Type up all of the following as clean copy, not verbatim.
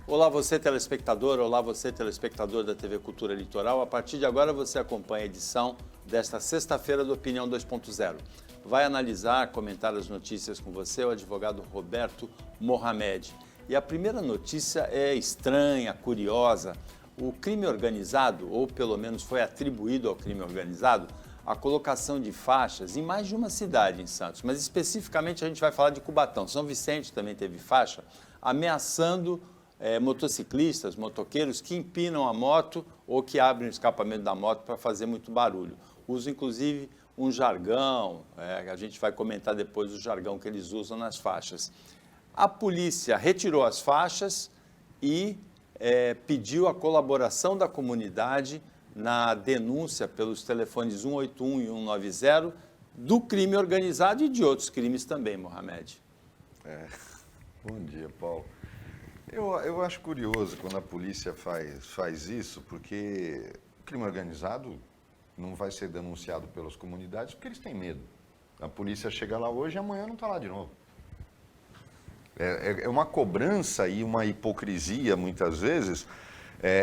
Olá você telespectador, olá você telespectador da TV Cultura Litoral. A partir de agora você acompanha a edição desta sexta-feira do Opinião 2.0. Vai analisar, comentar as notícias com você o advogado Roberto Mohamed. E a primeira notícia é estranha, curiosa. O crime organizado, ou pelo menos foi atribuído ao crime organizado, a colocação de faixas em mais de uma cidade em Santos, mas especificamente a gente vai falar de Cubatão. São Vicente também teve faixa, ameaçando motociclistas, motoqueiros que empinam a moto ou que abrem o escapamento da moto para fazer muito barulho. Usa inclusive um jargão, a gente vai comentar depois o jargão que eles usam nas faixas. A polícia retirou as faixas e pediu a colaboração da comunidade na denúncia pelos telefones 181 e 190 do crime organizado e de outros crimes também, Mohamed. Bom dia, Paulo. Eu acho curioso quando a polícia faz isso, porque o crime organizado não vai ser denunciado pelas comunidades porque eles têm medo. A polícia chega lá hoje e amanhã não está lá de novo. É uma cobrança e uma hipocrisia, muitas vezes,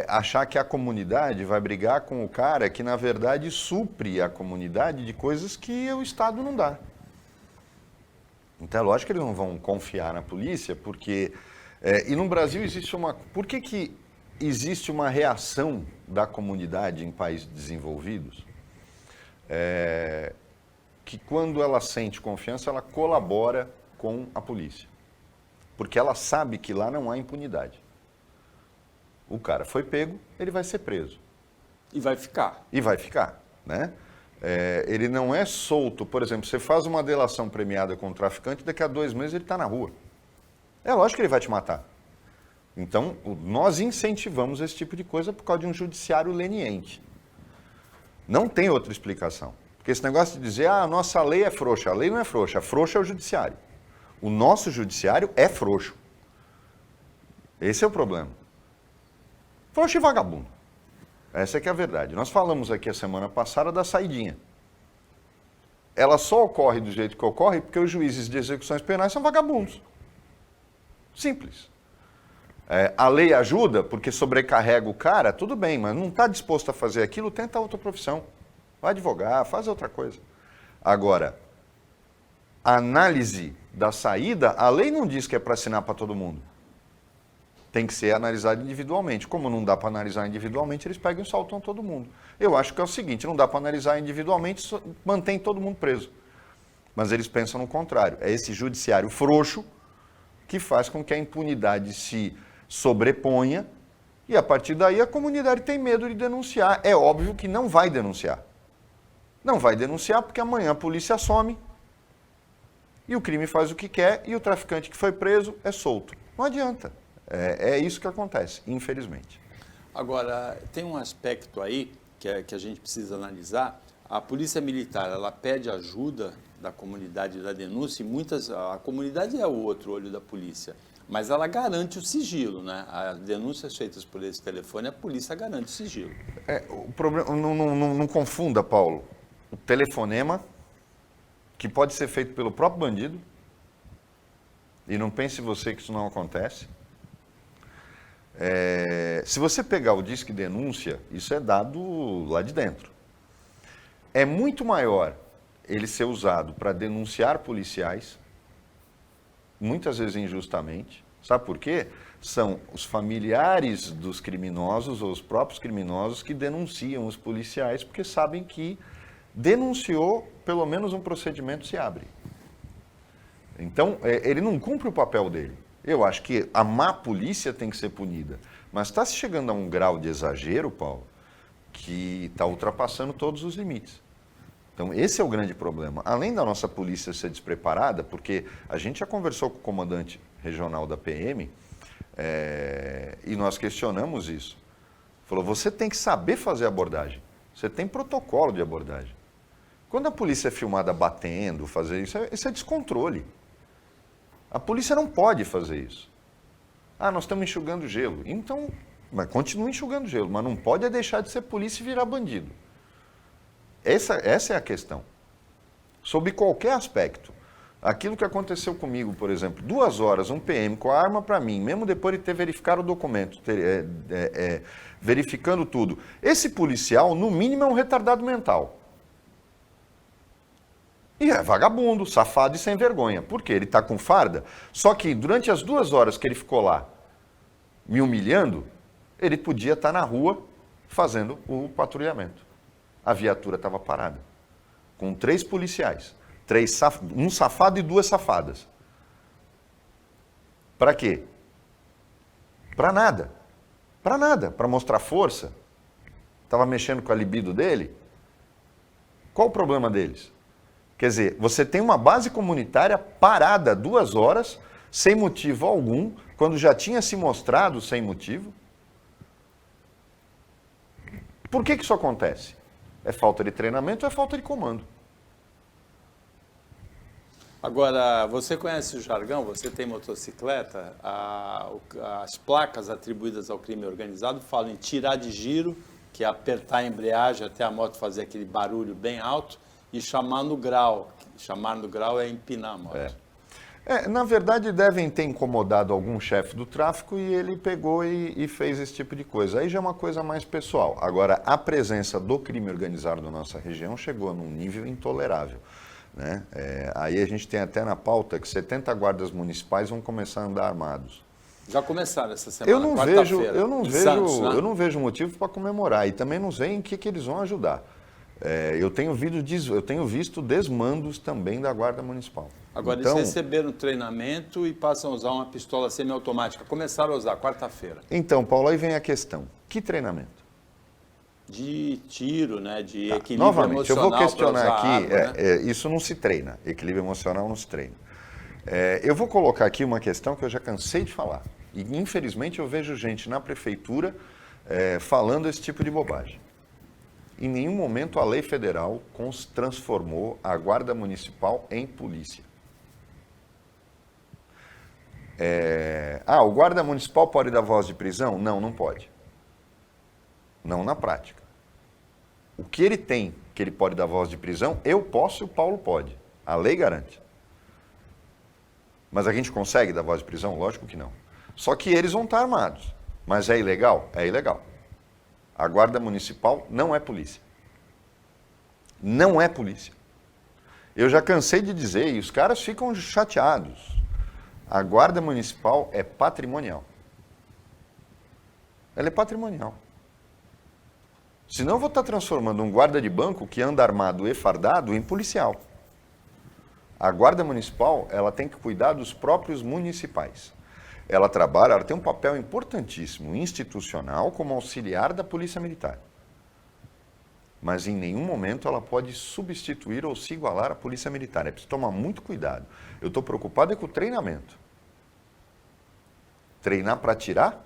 achar que a comunidade vai brigar com o cara que, na verdade, supre a comunidade de coisas que o Estado não dá. Então, é lógico que eles não vão confiar na polícia, porque... e no Brasil existe uma... Por que existe uma reação da comunidade em países desenvolvidos? Que quando ela sente confiança, ela colabora com a polícia. Porque ela sabe que lá não há impunidade. O cara foi pego, ele vai ser preso. E vai ficar. E vai ficar, né? Ele não é solto. Por exemplo, você faz uma delação premiada com o traficante, daqui a 2 meses ele está na rua. É lógico que ele vai te matar. Então, nós incentivamos esse tipo de coisa por causa de um judiciário leniente. Não tem outra explicação. Porque esse negócio de dizer, a nossa lei é frouxa. A lei não é frouxa, frouxo é o judiciário. O nosso judiciário é frouxo. Esse é o problema. Frouxo e vagabundo. Essa é que é a verdade. Nós falamos aqui a semana passada da saidinha. Ela só ocorre do jeito que ocorre porque os juízes de execuções penais são vagabundos. Simples. A lei ajuda porque sobrecarrega o cara, tudo bem, mas não está disposto a fazer aquilo, tenta outra profissão. Vai advogar, faz outra coisa. Agora, a análise da saída, a lei não diz que é para assinar para todo mundo. Tem que ser analisado individualmente. Como não dá para analisar individualmente, eles pegam e soltam todo mundo. Eu acho que é o seguinte, não dá para analisar individualmente, mantém todo mundo preso. Mas eles pensam no contrário. É esse judiciário frouxo que faz com que a impunidade se sobreponha e, a partir daí, a comunidade tem medo de denunciar. É óbvio que não vai denunciar. Não vai denunciar porque amanhã a polícia some e o crime faz o que quer e o traficante que foi preso é solto. Não adianta. É isso que acontece, infelizmente. Agora, tem um aspecto aí que a gente precisa analisar. A polícia militar, ela pede ajuda da comunidade da denúncia e a comunidade é o outro olho da polícia, mas ela garante o sigilo, né? As denúncias feitas por esse telefone, a polícia garante o sigilo. O problema, não confunda, Paulo, o telefonema, que pode ser feito pelo próprio bandido, e não pense você que isso não acontece. Se você pegar o Disque Denúncia, isso é dado lá de dentro. É muito maior ele ser usado para denunciar policiais, muitas vezes injustamente. Sabe por quê? São os familiares dos criminosos ou os próprios criminosos que denunciam os policiais porque sabem que denunciou, pelo menos um procedimento se abre. Então, ele não cumpre o papel dele. Eu acho que a má polícia tem que ser punida. Mas está se chegando a um grau de exagero, Paulo, que está ultrapassando todos os limites. Então, esse é o grande problema. Além da nossa polícia ser despreparada, porque a gente já conversou com o comandante regional da PM e nós questionamos isso. Falou, você tem que saber fazer abordagem. Você tem protocolo de abordagem. Quando a polícia é filmada batendo, fazer isso é descontrole. A polícia não pode fazer isso. Nós estamos enxugando gelo. Então, mas continua enxugando gelo, mas não pode deixar de ser polícia e virar bandido. Essa é a questão. Sob qualquer aspecto. Aquilo que aconteceu comigo, por exemplo, 2 horas, um PM com a arma para mim, mesmo depois de ter verificado o documento, verificando tudo. Esse policial, no mínimo, é um retardado mental. E é vagabundo, safado e sem vergonha. Por quê? Ele está com farda. Só que durante as 2 horas que ele ficou lá me humilhando, ele podia estar na rua fazendo o patrulhamento. A viatura estava parada, com 3 policiais. Um safado e 2 safadas. Para quê? Para nada. Para nada. Para mostrar força. Estava mexendo com a libido dele. Qual o problema deles? Quer dizer, você tem uma base comunitária parada 2 horas, sem motivo algum, quando já tinha se mostrado sem motivo. Por que isso acontece? É falta de treinamento ou é falta de comando? Agora, você conhece o jargão? Você tem motocicleta? As placas atribuídas ao crime organizado falam em tirar de giro, que é apertar a embreagem até a moto fazer aquele barulho bem alto, e chamar no grau. Chamar no grau é empinar a moto. Na verdade, devem ter incomodado algum chefe do tráfico e ele pegou e fez esse tipo de coisa. Aí já é uma coisa mais pessoal. Agora, a presença do crime organizado na nossa região chegou num nível intolerável. Né? Aí a gente tem até na pauta que 70 guardas municipais vão começar a andar armados. Já começaram essa semana, eu Santos, né? não vejo motivo para comemorar e também não sei em que eles vão ajudar. Eu tenho visto desmandos também da Guarda Municipal. Agora, então, eles receberam treinamento e passam a usar uma pistola semiautomática. Começaram a usar quarta-feira. Então, Paulo, aí vem a questão. Que treinamento? De tiro, né? De equilíbrio novamente, emocional. eu vou questionar aqui, arma, né? Isso não se treina, equilíbrio emocional não se treina. Eu vou colocar aqui uma questão que eu já cansei de falar. E, infelizmente, eu vejo gente na prefeitura falando esse tipo de bobagem. Em nenhum momento a lei federal transformou a Guarda Municipal em polícia. O Guarda Municipal pode dar voz de prisão? Não, não pode. Não na prática. O que ele tem, que ele pode dar voz de prisão, eu posso e o Paulo pode. A lei garante. Mas a gente consegue dar voz de prisão? Lógico que não. Só que eles vão estar armados. Mas é ilegal? É ilegal. A Guarda Municipal não é polícia. Não é polícia. Eu já cansei de dizer, e os caras ficam chateados. A Guarda Municipal é patrimonial. Ela é patrimonial. Senão eu vou estar transformando um guarda de banco que anda armado e fardado em policial. A Guarda Municipal, ela tem que cuidar dos próprios municipais. Ela tem um papel importantíssimo, institucional, como auxiliar da Polícia Militar. Mas em nenhum momento ela pode substituir ou se igualar à Polícia Militar. É preciso tomar muito cuidado. Eu estou preocupado com o treinamento. Treinar para atirar?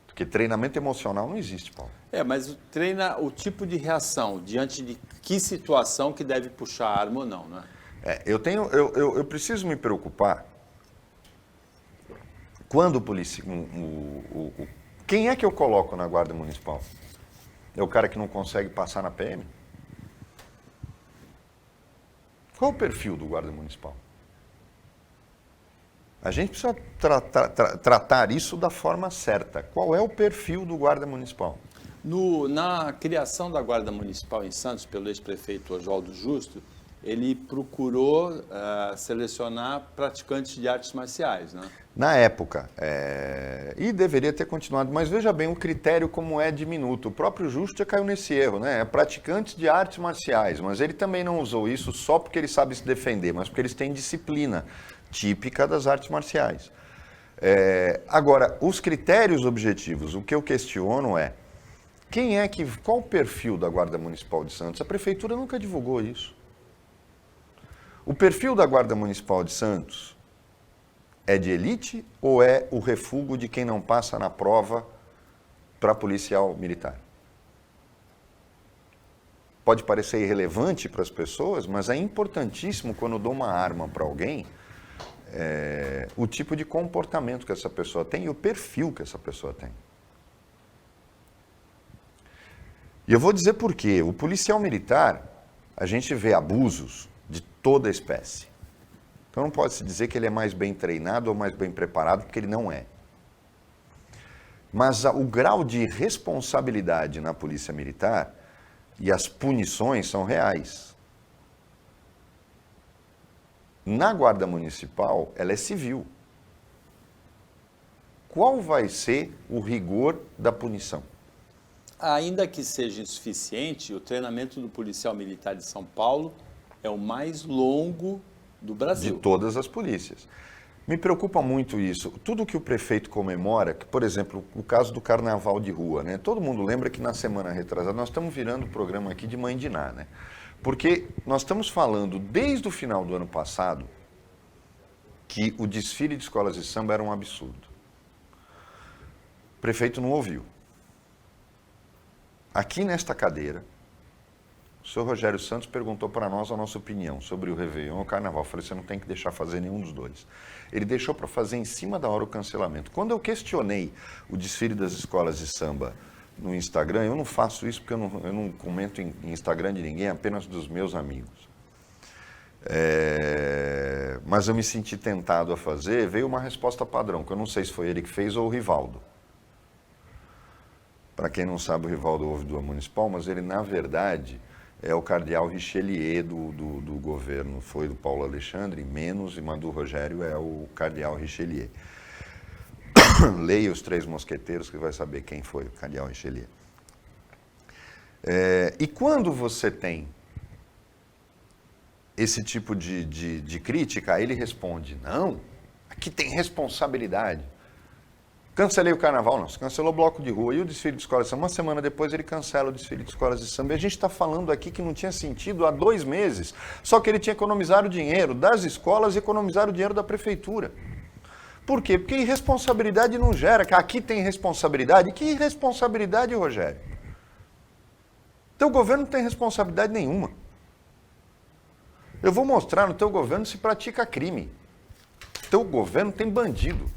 Porque treinamento emocional não existe, Paulo. Mas treina o tipo de reação, diante de que situação que deve puxar a arma ou não, né? Eu preciso me preocupar quando o polícia... Quem é que eu coloco na Guarda Municipal? É o cara que não consegue passar na PM? Qual o perfil do Guarda Municipal? A gente precisa tratar isso da forma certa. Qual é o perfil do Guarda Municipal? Na criação da Guarda Municipal em Santos, pelo ex-prefeito Oswaldo Justo, ele procurou selecionar praticantes de artes marciais, né? Na época, e deveria ter continuado, mas veja bem o critério como é diminuto. O próprio Justo já caiu nesse erro, né? É praticantes de artes marciais, mas ele também não usou isso só porque ele sabe se defender, mas porque eles têm disciplina típica das artes marciais. Agora, os critérios objetivos, o que eu questiono qual o perfil da Guarda Municipal de Santos? A Prefeitura nunca divulgou isso. O perfil da Guarda Municipal de Santos é de elite ou é o refúgio de quem não passa na prova para policial militar? Pode parecer irrelevante para as pessoas, mas é importantíssimo quando eu dou uma arma para alguém, o tipo de comportamento que essa pessoa tem e o perfil que essa pessoa tem. E eu vou dizer por quê. O policial militar, a gente vê abusos de toda a espécie. Então não pode se dizer que ele é mais bem treinado ou mais bem preparado, porque ele não é. Mas o grau de responsabilidade na polícia militar e as punições são reais. Na Guarda Municipal, ela é civil. Qual vai ser o rigor da punição? Ainda que seja insuficiente, o treinamento do policial militar de São Paulo é o mais longo do Brasil. De todas as polícias. Me preocupa muito isso. Tudo que o prefeito comemora, que, por exemplo, o caso do carnaval de rua, né? Todo mundo lembra que na semana retrasada nós estamos virando o programa aqui de Mãe de Ná, né? Porque nós estamos falando desde o final do ano passado que o desfile de escolas de samba era um absurdo. O prefeito não ouviu. Aqui nesta cadeira, o senhor Rogério Santos perguntou para nós a nossa opinião sobre o Réveillon e o Carnaval. Eu falei, você não tem que deixar fazer nenhum dos dois. Ele deixou para fazer em cima da hora o cancelamento. Quando eu questionei o desfile das escolas de samba no Instagram, eu não faço isso porque eu não comento em Instagram de ninguém, apenas dos meus amigos. Mas eu me senti tentado a fazer, veio uma resposta padrão, que eu não sei se foi ele que fez ou o Rivaldo. Para quem não sabe, o Rivaldo ouvidor municipal, mas ele, na verdade, é o cardeal Richelieu do governo. Foi do Paulo Alexandre, menos, mas do Rogério é o cardeal Richelieu. Leia Os Três Mosqueteiros, que vai saber quem foi o cardeal Richelieu. E quando você tem esse tipo de crítica, aí ele responde, não, aqui tem responsabilidade. Cancelei o carnaval, não, você cancelou o bloco de rua e o desfile de escolas de samba. Uma semana depois ele cancela o desfile de escolas de samba. E a gente está falando aqui que não tinha sentido há 2 meses, só que ele tinha economizado o dinheiro das escolas e economizado o dinheiro da prefeitura. Por quê? Porque irresponsabilidade não gera, que aqui tem responsabilidade. Que irresponsabilidade, Rogério? Teu governo não tem responsabilidade nenhuma. Eu vou mostrar no teu governo se pratica crime. Teu governo tem bandido.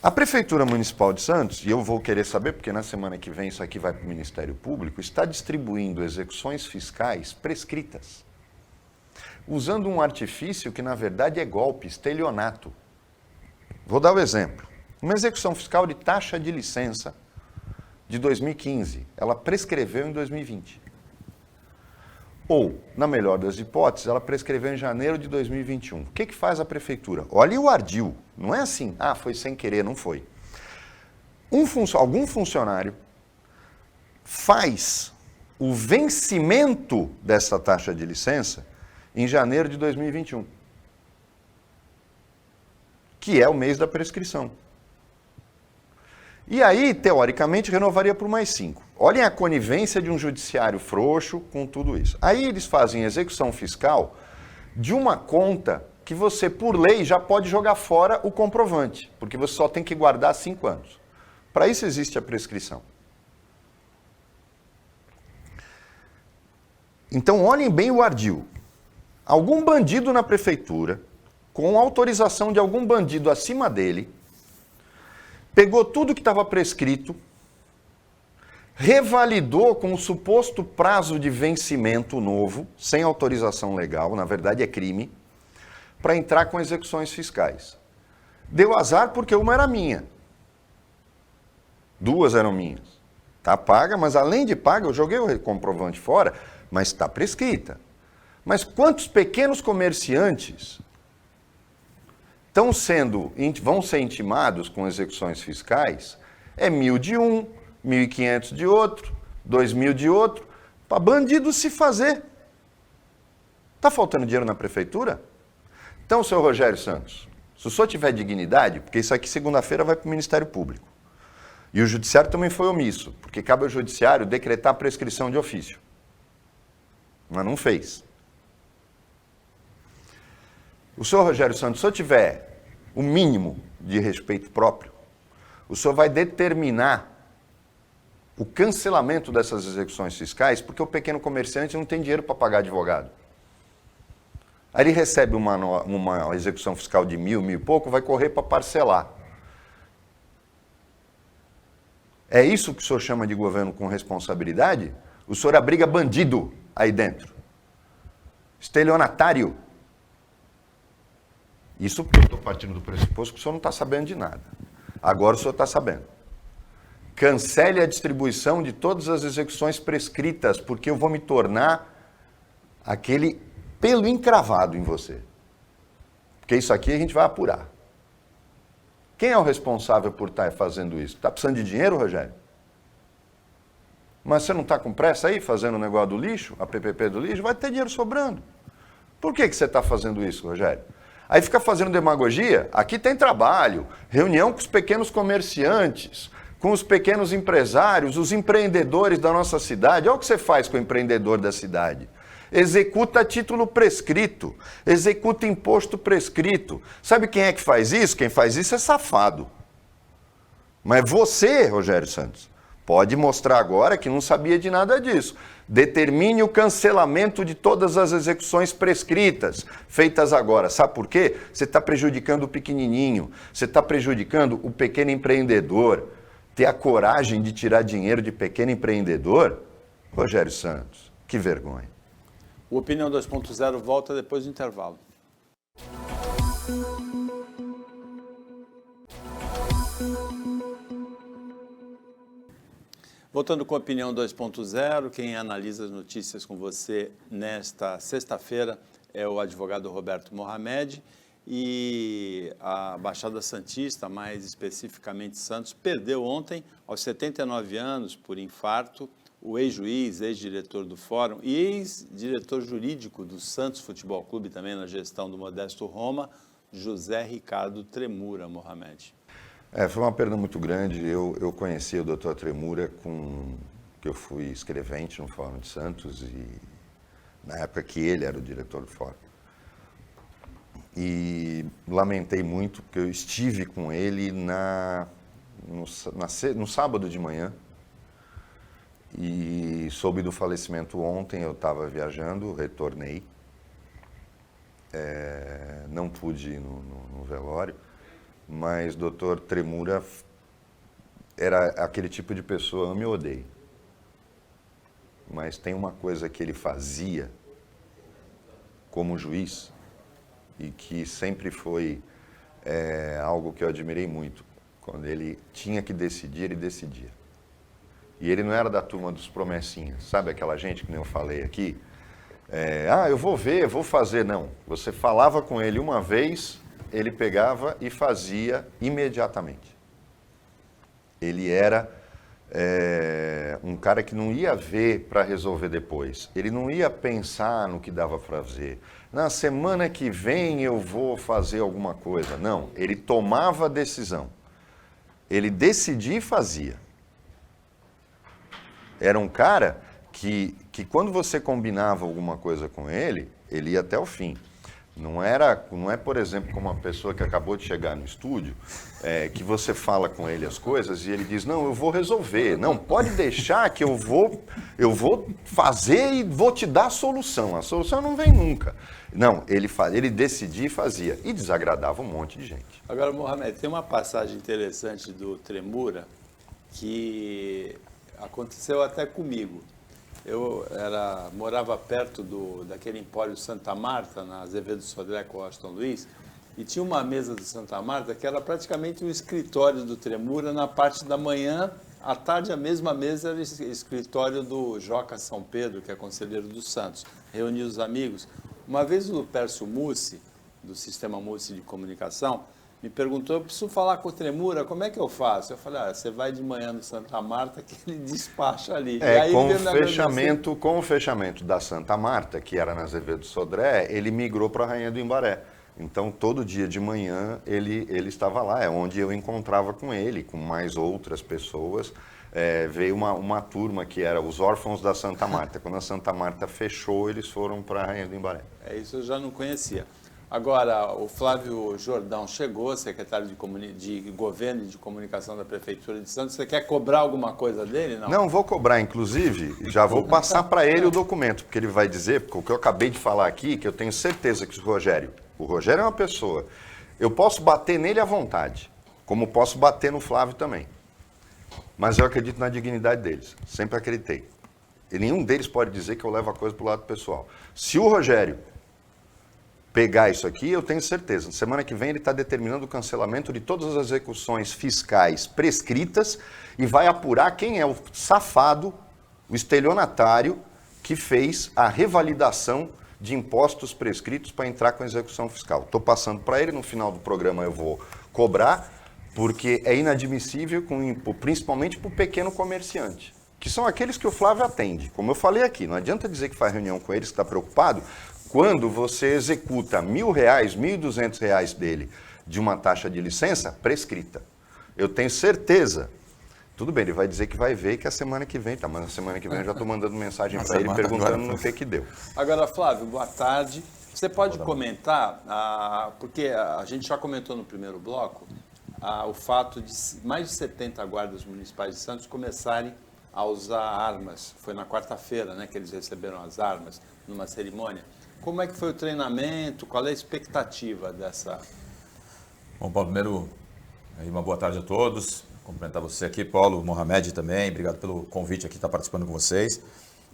A Prefeitura Municipal de Santos, e eu vou querer saber, porque na semana que vem isso aqui vai para o Ministério Público, está distribuindo execuções fiscais prescritas, usando um artifício que, na verdade, é golpe, estelionato. Vou dar o exemplo. Uma execução fiscal de taxa de licença de 2015, ela prescreveu em 2020. Ou, na melhor das hipóteses, ela prescreveu em janeiro de 2021. O que faz a prefeitura? Olha o ardil. Não é assim, foi sem querer, não foi. Algum funcionário faz o vencimento dessa taxa de licença em janeiro de 2021, que é o mês da prescrição. E aí, teoricamente, renovaria por mais 5. Olhem a conivência de um judiciário frouxo com tudo isso. Aí eles fazem execução fiscal de uma conta que você, por lei, já pode jogar fora o comprovante, porque você só tem que guardar 5 anos. Para isso existe a prescrição. Então, olhem bem o ardil. Algum bandido na prefeitura, com autorização de algum bandido acima dele, pegou tudo que estava prescrito, revalidou com o suposto prazo de vencimento novo, sem autorização legal, na verdade é crime, para entrar com execuções fiscais. Deu azar porque uma era minha. 2 eram minhas. Está paga, mas além de paga, eu joguei o comprovante fora, mas está prescrita. Mas quantos pequenos comerciantes vão ser intimados com execuções fiscais? É 1.000 de um, 1.500 de outro, 2.000 de outro, para bandido se fazer. Está faltando dinheiro na prefeitura? Então, senhor Rogério Santos, se o senhor tiver dignidade, porque isso aqui segunda-feira vai para o Ministério Público, e o judiciário também foi omisso, porque cabe ao judiciário decretar a prescrição de ofício. Mas não fez. O senhor Rogério Santos, se o senhor tiver o mínimo de respeito próprio, o senhor vai determinar o cancelamento dessas execuções fiscais, porque o pequeno comerciante não tem dinheiro para pagar advogado. Aí ele recebe uma execução fiscal de 1.000, 1.000 e pouco, vai correr para parcelar. É isso que o senhor chama de governo com responsabilidade? O senhor abriga bandido aí dentro. estelionatário. Isso porque eu estou partindo do pressuposto que o senhor não está sabendo de nada. Agora o senhor está sabendo. Cancele a distribuição de todas as execuções prescritas, porque eu vou me tornar aquele pelo encravado em você. Porque isso aqui a gente vai apurar. Quem é o responsável por estar fazendo isso? Está precisando de dinheiro, Rogério? Mas você não está com pressa aí, fazendo o negócio do lixo, a PPP do lixo? Vai ter dinheiro sobrando. Por que você está fazendo isso, Rogério? Aí fica fazendo demagogia. Aqui tem trabalho, reunião com os pequenos comerciantes, com os pequenos empresários, os empreendedores da nossa cidade. Olha o que você faz com o empreendedor da cidade. Executa título prescrito, executa imposto prescrito. Sabe quem é que faz isso? Quem faz isso é safado. Mas você, Rogério Santos, pode mostrar agora que não sabia de nada disso. Determine o cancelamento de todas as execuções prescritas, feitas agora. Sabe por quê? Você está prejudicando o pequenininho, você está prejudicando o pequeno empreendedor. Ter a coragem de tirar dinheiro de pequeno empreendedor? Rogério Santos, que vergonha. O Opinião 2.0 volta depois do intervalo. Voltando com a Opinião 2.0, quem analisa as notícias com você nesta sexta-feira é o advogado Roberto Mohamed. E a Baixada Santista, mais especificamente Santos, perdeu ontem, aos 79 anos, por infarto, o ex-juiz, ex-diretor do Fórum e ex-diretor jurídico do Santos Futebol Clube, também na gestão do Modesto Roma, José Ricardo Tremura, Mohamed. Foi uma perda muito grande. Eu conheci o Dr. Tremura, que eu fui escrevente no Fórum de Santos, e na época que ele era o diretor do Fórum. E lamentei muito, porque eu estive com ele no sábado de manhã, e soube do falecimento ontem. Eu estava viajando, retornei, não pude ir no velório, mas Dr. Tremura era aquele tipo de pessoa, ame ou odeie, mas tem uma coisa que ele fazia como juiz e que sempre foi algo que eu admirei muito. Quando ele tinha que decidir, ele decidia. E ele não era da turma dos promessinhas, sabe aquela gente que nem eu falei aqui? Eu vou ver, eu vou fazer. Não, você falava com ele uma vez, ele pegava e fazia imediatamente. Ele era um cara que não ia ver para resolver depois. Ele não ia pensar no que dava para fazer. Na semana que vem eu vou fazer alguma coisa. Não, ele tomava a decisão. Ele decidia e fazia. Era um cara que quando você combinava alguma coisa com ele, ele ia até o fim. Não é, por exemplo, como uma pessoa que acabou de chegar no estúdio, que você fala com ele as coisas e ele diz, não, eu vou resolver. Não, pode deixar que eu vou fazer e vou te dar a solução. A solução não vem nunca. Não, ele decidia e fazia. E desagradava um monte de gente. Agora, Mohamed, tem uma passagem interessante do Tremura que aconteceu até comigo. Eu morava perto daquele empório Santa Marta, na Azevedo Sodré com Washington Luiz, e tinha uma mesa do Santa Marta que era praticamente o escritório do Tremura na parte da manhã. À tarde, a mesma mesa era o escritório do Joca São Pedro, que é conselheiro do Santos. Reunia os amigos. Uma vez o Pércio Mussi, do Sistema Mussi de Comunicação, me perguntou, eu preciso falar com o Tremura, como é que eu faço? Eu falei, você vai de manhã no Santa Marta que ele despacha ali. E aí, com o fechamento da Santa Marta, que era na Azevedo Sodré, ele migrou para a Rainha do Imbaré. Então, todo dia de manhã ele estava lá, é onde eu encontrava com ele, com mais outras pessoas. Veio uma turma que era os órfãos da Santa Marta. Quando a Santa Marta fechou, eles foram para a Rainha do Imbaré. Isso eu já não conhecia. Agora, o Flávio Jordão chegou, secretário de Governo e de Comunicação da Prefeitura de Santos. Você quer cobrar alguma coisa dele? Não, vou cobrar, inclusive, já vou passar para ele o documento, porque ele vai dizer, porque o que eu acabei de falar aqui, que eu tenho certeza que o Rogério é uma pessoa, eu posso bater nele à vontade, como posso bater no Flávio também. Mas eu acredito na dignidade deles, sempre acreditei. E nenhum deles pode dizer que eu levo a coisa para o lado pessoal. Se o Rogério pegar isso aqui, eu tenho certeza. Semana que vem ele está determinando o cancelamento de todas as execuções fiscais prescritas e vai apurar quem é o safado, o estelionatário que fez a revalidação de impostos prescritos para entrar com a execução fiscal. Estou passando para ele, no final do programa eu vou cobrar, porque é inadmissível, principalmente para o pequeno comerciante, que são aqueles que o Flávio atende. Como eu falei aqui, não adianta dizer que faz reunião com eles, que está preocupado, quando você executa R$1.000, R$1.200 dele de uma taxa de licença prescrita. Eu tenho certeza. Tudo bem, ele vai dizer que vai ver e que a semana que vem, tá? Mas a semana que vem eu já estou mandando mensagem para ele perguntando no que deu. Agora, Flávio, boa tarde. Você pode comentar, porque a gente já comentou no primeiro bloco, o fato de mais de 70 guardas municipais de Santos começarem a usar armas. Foi na quarta-feira, né, que eles receberam as armas numa cerimônia. Como é que foi o treinamento? Qual é a expectativa dessa? Bom, Paulo, primeiro, uma boa tarde a todos. Cumprimentar você aqui, Paulo, Mohamed também. Obrigado pelo convite aqui, estar participando com vocês.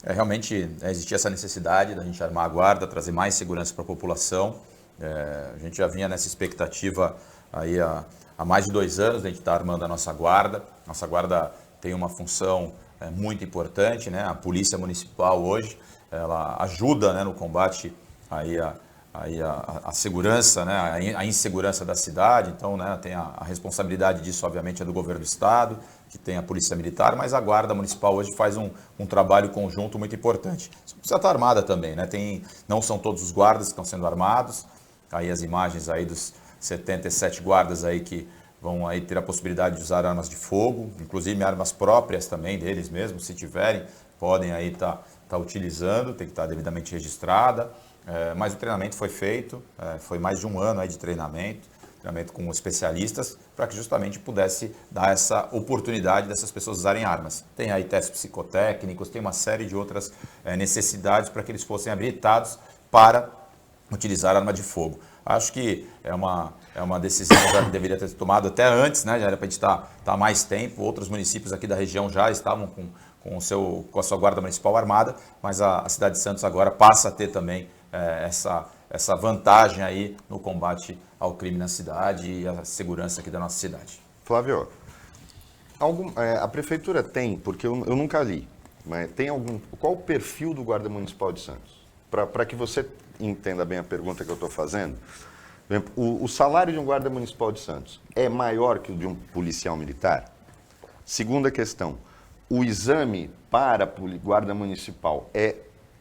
Realmente existia essa necessidade da gente armar a guarda, trazer mais segurança para a população. A gente já vinha nessa expectativa aí há mais de 2 anos, a gente está armando a nossa guarda. Nossa guarda tem uma função muito importante, né? A Polícia Municipal hoje, ela ajuda, né, no combate aí a segurança, né, a insegurança da cidade. Então, né, tem a responsabilidade disso, obviamente, é do governo do estado, que tem a Polícia Militar, mas a Guarda Municipal hoje faz um trabalho conjunto muito importante. Só precisa estar armada também, né? Não são todos os guardas que estão sendo armados. Aí as imagens aí dos 77 guardas aí que vão aí ter a possibilidade de usar armas de fogo, inclusive armas próprias também deles mesmos, se tiverem, podem aí estar utilizando, tem que estar devidamente registrada. Mas o treinamento foi feito, foi mais de 1 ano aí de treinamento com especialistas, para que justamente pudesse dar essa oportunidade dessas pessoas usarem armas. Tem aí testes psicotécnicos, tem uma série de outras necessidades para que eles fossem habilitados para utilizar arma de fogo. Acho que é uma decisão já que deveria ter tomado até antes, né? Já era para a gente estar há mais tempo. Outros municípios aqui da região já estavam com a sua guarda municipal armada, mas a cidade de Santos agora passa a ter também essa vantagem aí no combate ao crime na cidade e a segurança aqui da nossa cidade. Flávio, a prefeitura tem, porque eu nunca li, mas tem qual o perfil do guarda municipal de Santos? Para que você entenda bem a pergunta que eu estou fazendo, por exemplo, o salário de um guarda municipal de Santos é maior que o de um policial militar? Segunda questão, o exame para guarda municipal é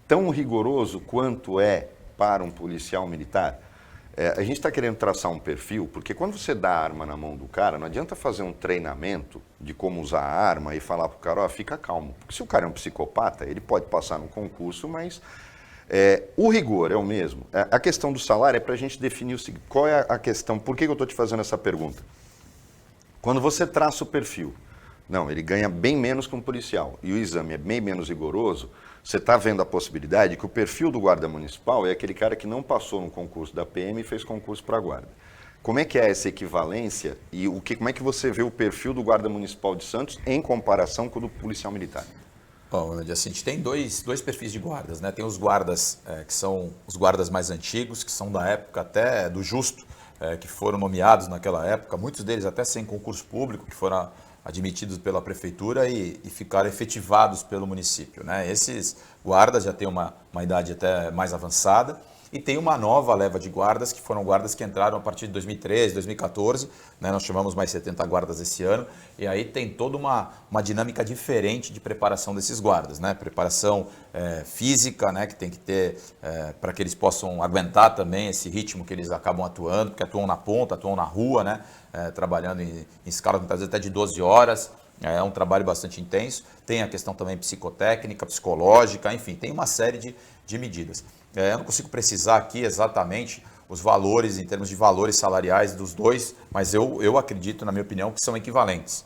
tão rigoroso quanto é para um policial militar? A gente está querendo traçar um perfil, porque quando você dá a arma na mão do cara, não adianta fazer um treinamento de como usar a arma e falar para o cara, fica calmo. Porque se o cara é um psicopata, ele pode passar no concurso, mas o rigor é o mesmo. A questão do salário é para a gente definir o seguinte, qual é a questão, por que eu estou te fazendo essa pergunta? Quando você traça o perfil, não, ele ganha bem menos que um policial e o exame é bem menos rigoroso, você está vendo a possibilidade que o perfil do guarda municipal é aquele cara que não passou no concurso da PM e fez concurso para a guarda. Como é que é essa equivalência e como é que você vê o perfil do guarda municipal de Santos em comparação com o do policial militar? Bom, assim, a gente tem dois perfis de guardas, né? Tem os guardas que são os guardas mais antigos, que são da época até do Justo, que foram nomeados naquela época, muitos deles até sem concurso público, que foram admitidos pela prefeitura e ficaram efetivados pelo município, né? Esses guardas já têm uma idade até mais avançada e tem uma nova leva de guardas, que foram guardas que entraram a partir de 2013, 2014, né? Nós chamamos mais 70 guardas esse ano, e aí tem toda uma dinâmica diferente de preparação desses guardas, né? Preparação física, né? Que tem que ter para que eles possam aguentar também esse ritmo que eles acabam atuando, porque atuam na ponta, atuam na rua, né? Trabalhando em escala muitas vezes até de 12 horas, é um trabalho bastante intenso. Tem a questão também psicotécnica, psicológica, enfim, tem uma série de medidas. Eu não consigo precisar aqui exatamente os valores, em termos de valores salariais dos dois, mas eu acredito, na minha opinião, que são equivalentes.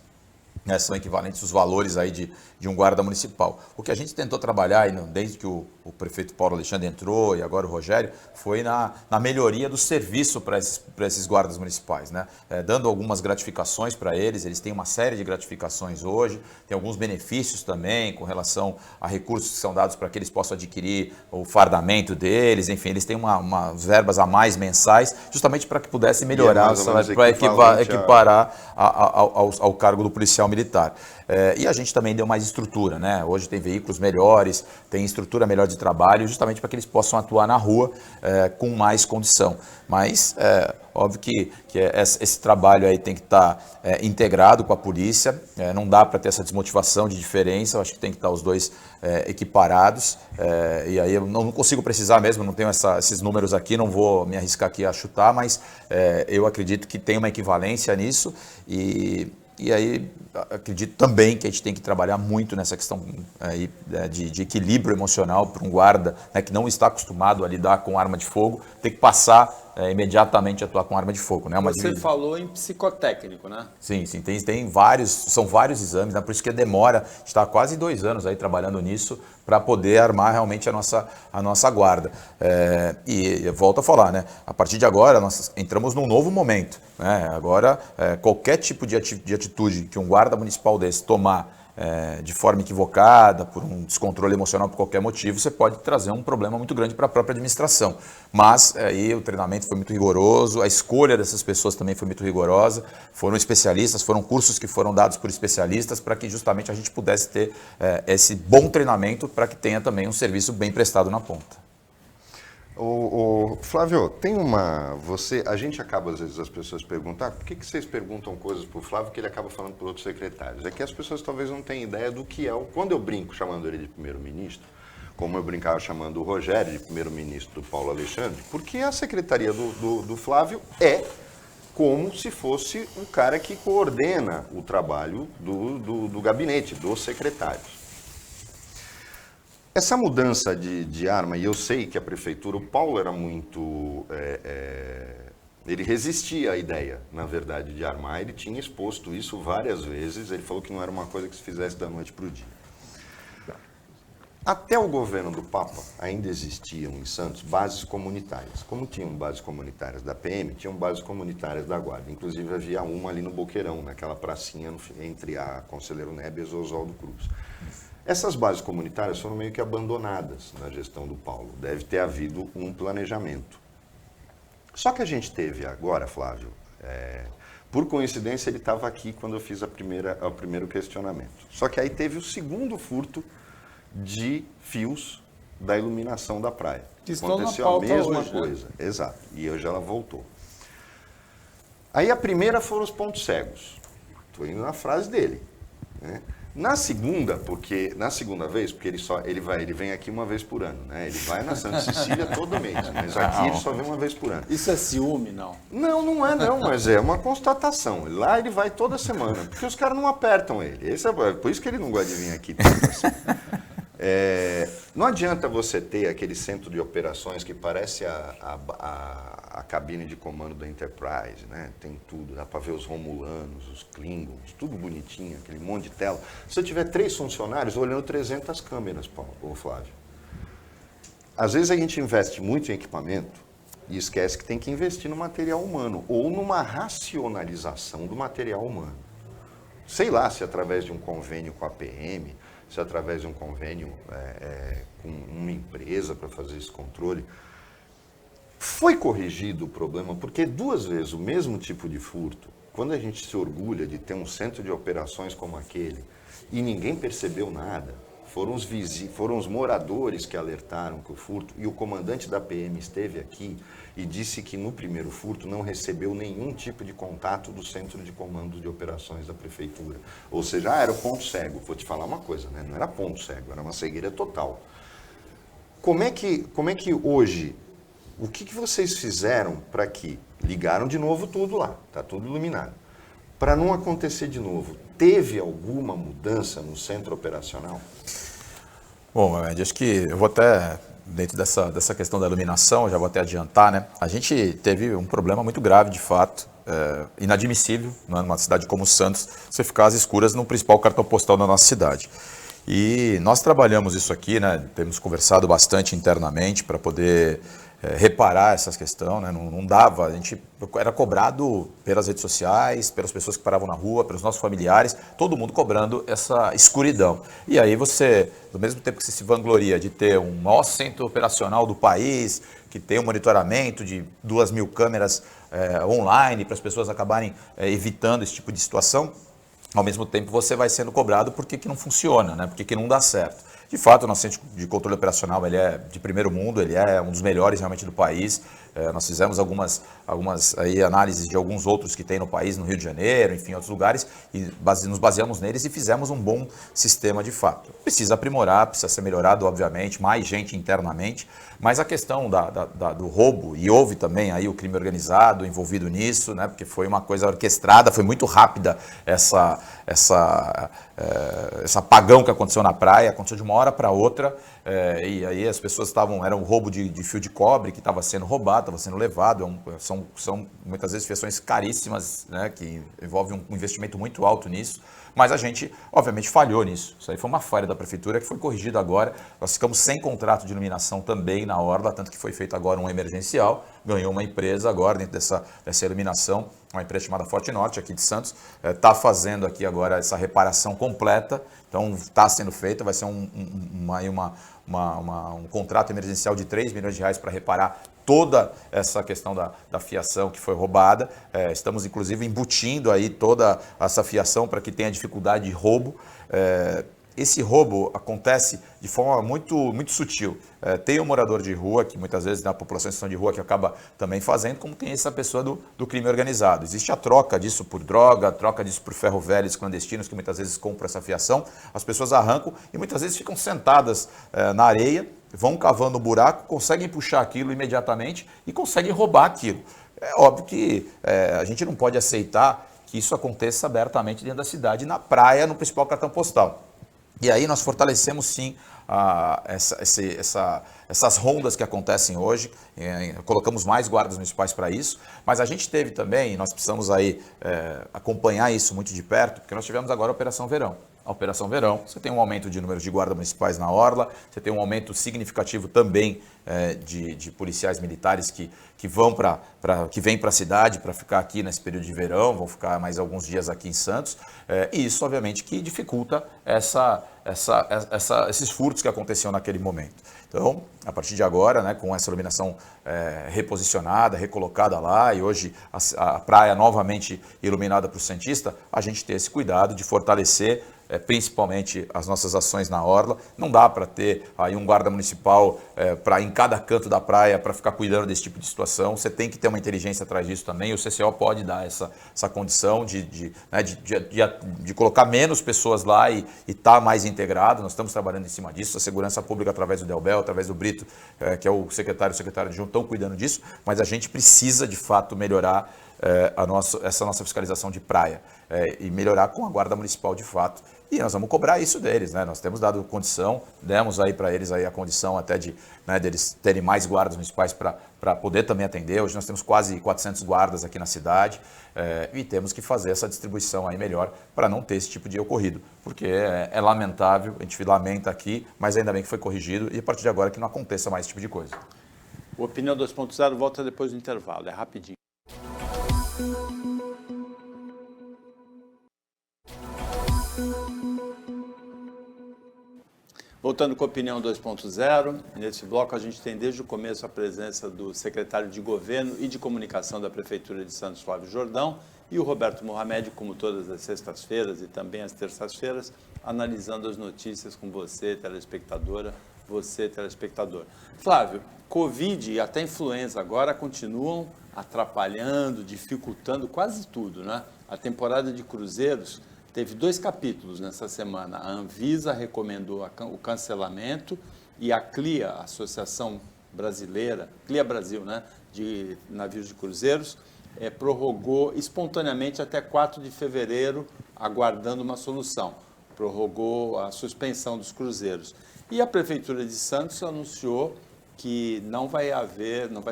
São equivalentes os valores aí de um guarda municipal. O que a gente tentou trabalhar, desde que o prefeito Paulo Alexandre entrou e agora o Rogério, foi na melhoria do serviço para esses guardas municipais, né? Dando algumas gratificações para eles têm uma série de gratificações hoje, tem alguns benefícios também com relação a recursos que são dados para que eles possam adquirir o fardamento deles, enfim, eles têm umas verbas a mais mensais, justamente para que pudessem melhorar, para equiparar ao cargo do policial militar. E a gente também deu mais estrutura, né? Hoje tem veículos melhores, tem estrutura melhor de trabalho, justamente para que eles possam atuar na rua com mais condição. Mas, óbvio que esse trabalho aí tem que estar integrado com a polícia, não dá para ter essa desmotivação de diferença, eu acho que tem que estar os dois equiparados, e aí eu não consigo precisar mesmo, não tenho esses números aqui, não vou me arriscar aqui a chutar, mas eu acredito que tem uma equivalência nisso, e aí acredito também que a gente tem que trabalhar muito nessa questão aí, de equilíbrio emocional para um guarda, né, que não está acostumado a lidar com arma de fogo, ter que passar imediatamente a atuar com arma de fogo. Né? Você falou em psicotécnico, né? Sim, tem vários, são vários exames, né? Por isso que demora, a gente está há quase 2 anos aí trabalhando nisso para poder armar realmente a nossa guarda. E volto a falar, né? A partir de agora nós entramos num novo momento, né? Agora qualquer tipo de atitude que um guarda municipal desse tomar de forma equivocada, por um descontrole emocional, por qualquer motivo, você pode trazer um problema muito grande para a própria administração. Mas aí o treinamento foi muito rigoroso, a escolha dessas pessoas também foi muito rigorosa, foram especialistas, foram cursos que foram dados por especialistas para que justamente a gente pudesse ter esse bom treinamento para que tenha também um serviço bem prestado na ponta. Flávio, a gente acaba, às vezes, as pessoas perguntam, por que vocês perguntam coisas para o Flávio que ele acaba falando para outros secretários? É que as pessoas talvez não tenham ideia do que é. Quando eu brinco chamando ele de primeiro-ministro, como eu brincava chamando o Rogério de primeiro-ministro do Paulo Alexandre, porque a secretaria do Flávio é como se fosse o cara que coordena o trabalho do gabinete, dos secretários. Essa mudança de arma, e eu sei que a prefeitura, o Paulo era muito... ele resistia à ideia, na verdade, de armar. Ele tinha exposto isso várias vezes. Ele falou que não era uma coisa que se fizesse da noite para o dia. Até o governo do Papa, ainda existiam em Santos bases comunitárias. Como tinham bases comunitárias da PM, tinham bases comunitárias da Guarda. Inclusive, havia uma ali no Boqueirão, naquela pracinha entre a Conselheiro Neves e o Oswaldo Cruz. Essas bases comunitárias foram meio que abandonadas na gestão do Paulo. Deve ter havido um planejamento. Só que a gente teve agora, Flávio, por coincidência ele estava aqui quando eu fiz o primeiro questionamento. Só que aí teve o segundo furto de fios da iluminação da praia. Aconteceu a mesma coisa, né? Exato. E hoje ela voltou. Aí a primeira foram os pontos cegos. Estou indo na frase dele, né? Na segunda vez, porque ele vem aqui uma vez por ano, né? Ele vai na Santa Cecília todo mês, mas aqui ele só vem uma vez por ano. Isso é ciúme, não? Não é não, mas é uma constatação. Lá ele vai toda semana, porque os caras não apertam ele. Por isso que ele não gosta de vir aqui tanto assim. Não adianta você ter aquele centro de operações que parece a cabine de comando da Enterprise, né? Tem tudo, dá para ver os Romulanos, os Klingons, tudo bonitinho, aquele monte de tela. Se você tiver 3 funcionários olhando 300 câmeras, Flávio. Às vezes a gente investe muito em equipamento e esquece que tem que investir no material humano ou numa racionalização do material humano. Sei lá, se através de um convênio com a PM, se através de um convênio com uma empresa para fazer esse controle. Foi corrigido o problema, porque 2 vezes o mesmo tipo de furto, quando a gente se orgulha de ter um centro de operações como aquele, e ninguém percebeu nada, foram os moradores que alertaram que o furto, e o comandante da PM esteve aqui e disse que no primeiro furto não recebeu nenhum tipo de contato do centro de comando de operações da prefeitura. Ou seja, era o ponto cego. Vou te falar uma coisa, né? Não era ponto cego, era uma cegueira total. Como é que hoje, o que vocês fizeram para que ligaram de novo tudo lá, está tudo iluminado, para não acontecer de novo? Teve alguma mudança no centro operacional? Bom, acho que eu vou até, dentro dessa questão da iluminação, já vou até adiantar, né? A gente teve um problema muito grave, de fato, inadmissível, né, numa cidade como Santos, você ficar às escuras no principal cartão postal da nossa cidade. E nós trabalhamos isso aqui, né? Temos conversado bastante internamente para poder reparar essas questões, né? Não dava, a gente era cobrado pelas redes sociais, pelas pessoas que paravam na rua, pelos nossos familiares, todo mundo cobrando essa escuridão. E aí você, ao mesmo tempo que você se vangloria de ter um maior centro operacional do país, que tem um monitoramento de 2.000 câmeras online para as pessoas acabarem evitando esse tipo de situação, ao mesmo tempo você vai sendo cobrado por que não funciona, né? Por que não dá certo. De fato, o nosso centro de controle operacional ele é de primeiro mundo, ele é um dos melhores realmente do país. Nós fizemos algumas aí, análises de alguns outros que tem no país, no Rio de Janeiro, enfim, em outros lugares, e nos baseamos neles e fizemos um bom sistema de fato. Precisa aprimorar, precisa ser melhorado, obviamente, mais gente internamente, mas a questão do roubo, e houve também aí o crime organizado envolvido nisso, né, porque foi uma coisa orquestrada, foi muito rápida esse apagão que aconteceu na praia, aconteceu de uma hora para outra, e aí as pessoas era um roubo de fio de cobre que estava sendo roubado, estava sendo levado, são muitas vezes fiações caríssimas, né, que envolvem um investimento muito alto nisso, mas a gente, obviamente, falhou nisso. Isso aí foi uma falha da prefeitura que foi corrigida agora. Nós ficamos sem contrato de iluminação também na orla, tanto que foi feito agora um emergencial, ganhou uma empresa agora dentro dessa iluminação, uma empresa chamada Forte Norte, aqui de Santos, está fazendo aqui agora essa reparação completa, então está sendo feita, vai ser um contrato emergencial de R$3 milhões para reparar toda essa questão da fiação que foi roubada. Estamos, inclusive, embutindo aí toda essa fiação para que tenha dificuldade de roubo. Esse roubo acontece de forma muito sutil. Tem um morador de rua, que muitas vezes na população em situação de rua que acaba também fazendo, como tem essa pessoa do crime organizado. Existe a troca disso por droga, a troca disso por ferro velhos clandestinos, que muitas vezes compram essa fiação. As pessoas arrancam e muitas vezes ficam sentadas na areia, vão cavando um buraco, conseguem puxar aquilo imediatamente e conseguem roubar aquilo. É óbvio que a gente não pode aceitar que isso aconteça abertamente dentro da cidade, na praia, no principal cartão postal. E aí nós fortalecemos sim essas rondas que acontecem hoje, colocamos mais guardas municipais para isso, mas a gente teve também, e nós precisamos aí acompanhar isso muito de perto, porque nós tivemos agora a Operação Verão. A Operação Verão, você tem um aumento de número de guardas municipais na orla, você tem um aumento significativo também de policiais militares que vêm para a cidade para ficar aqui nesse período de verão, vão ficar mais alguns dias aqui em Santos, e isso obviamente que dificulta esses furtos que aconteciam naquele momento. Então, a partir de agora, né, com essa iluminação reposicionada, recolocada lá, e hoje a praia novamente iluminada para o cientista, a gente ter esse cuidado de fortalecer principalmente as nossas ações na orla. Não dá para ter aí um guarda municipal em cada canto da praia para ficar cuidando desse tipo de situação. Você tem que ter uma inteligência atrás disso também. O CCO pode dar essa condição de colocar menos pessoas lá e estar mais integrado. Nós estamos trabalhando em cima disso. A segurança pública, através do Delbel, através do Brito, que é o secretário adjunto, estão cuidando disso, mas a gente precisa de fato melhorar essa nossa fiscalização de praia e melhorar com a guarda municipal de fato. E nós vamos cobrar isso deles, né? Nós temos dado condição, demos aí para eles aí a condição até deles terem mais guardas municipais para poder também atender. Hoje nós temos quase 400 guardas aqui na cidade e temos que fazer essa distribuição aí melhor para não ter esse tipo de ocorrido, porque é lamentável, a gente lamenta aqui, mas ainda bem que foi corrigido e a partir de agora que não aconteça mais esse tipo de coisa. O Opinião 2.0 volta depois do intervalo, é rapidinho. Voltando com a Opinião 2.0, nesse bloco a gente tem desde o começo a presença do secretário de Governo e de Comunicação da Prefeitura de Santos, Flávio Jordão, e o Roberto Mohamed, como todas as sextas-feiras e também as terças-feiras, analisando as notícias com você, telespectadora, você, telespectador. Flávio, Covid e até influenza agora continuam atrapalhando, dificultando quase tudo, né? A temporada de cruzeiros teve 2 capítulos nessa semana. A Anvisa recomendou o cancelamento e a CLIA, a Associação Brasileira, CLIA Brasil, né, de navios de cruzeiros, prorrogou espontaneamente até 4 de fevereiro, aguardando uma solução. Prorrogou a suspensão dos cruzeiros. E a Prefeitura de Santos anunciou que não vai